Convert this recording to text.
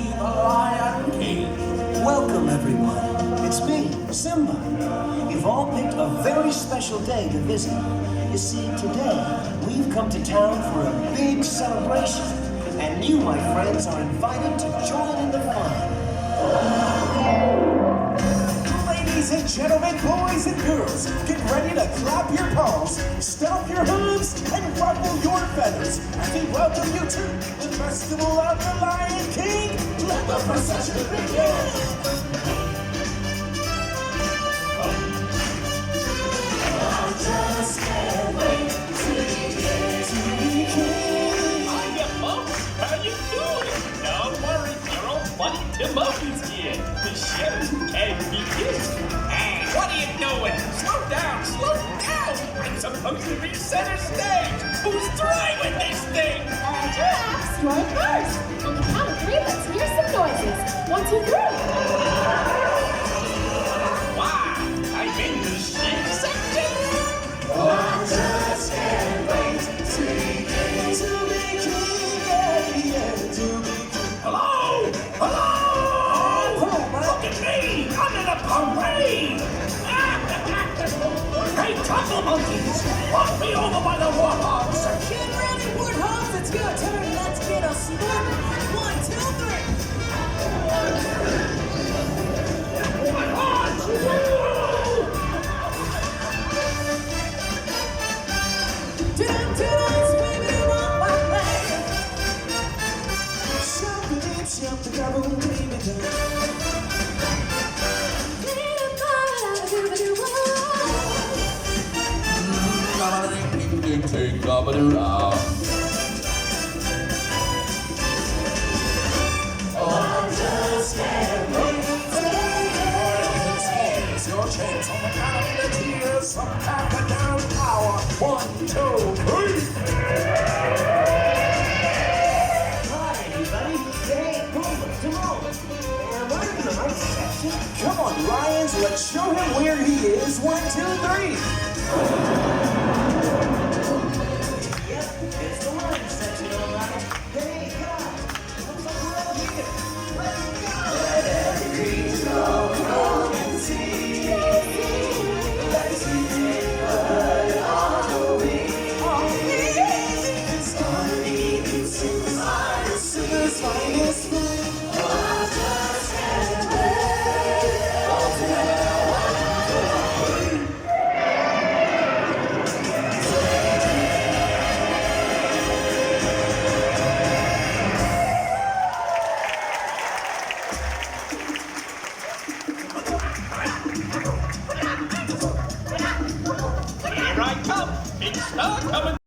the Lion King. Welcome, everyone. It's me, Simba. You've all picked a very special day to visit. You see, today, we've come to town for a big celebration. And you, my friends, are invited to join in the fun. Ladies and gentlemen, boys and girls, get ready to clap your paws, stomp your hooves, and ruffle your feathers as we welcome you to the Festival of the Lion King. Let the procession begin! I just can't wait to be king. Hiya, folks. How you doing? Don't worry, your old buddy Timothy's here. The show can begin. Hey, what are you doing? Slow down, slow down. I'm supposed to be center stage. Who's driving this thing? Giraffes, you're first. On the count of three, let's hear some noises. 1, 2, 3. Wow, I'm in the sheep section. I just can't wait to be king, yeah, to be king. Hello? Hello? Look at me. I'm in a parade. Hey, Taco Monkeys, walk me over by the warthogs. Get ready, warthogs, it's your turn. Let's get a sport. 1, 2, 3. Warthogs! Tonight's baby, on my way. Shout the devil, baby, I just can't wait to your chance on the count of the tears from Papa down power. 1, 2, 3. Hi, everybody. Hey, Pumbaa, Timon. And we're in the nice section. Come on, Lions, let's show him where he is. 1, 2, 3. Yep, it's the lion section, all right. Hey,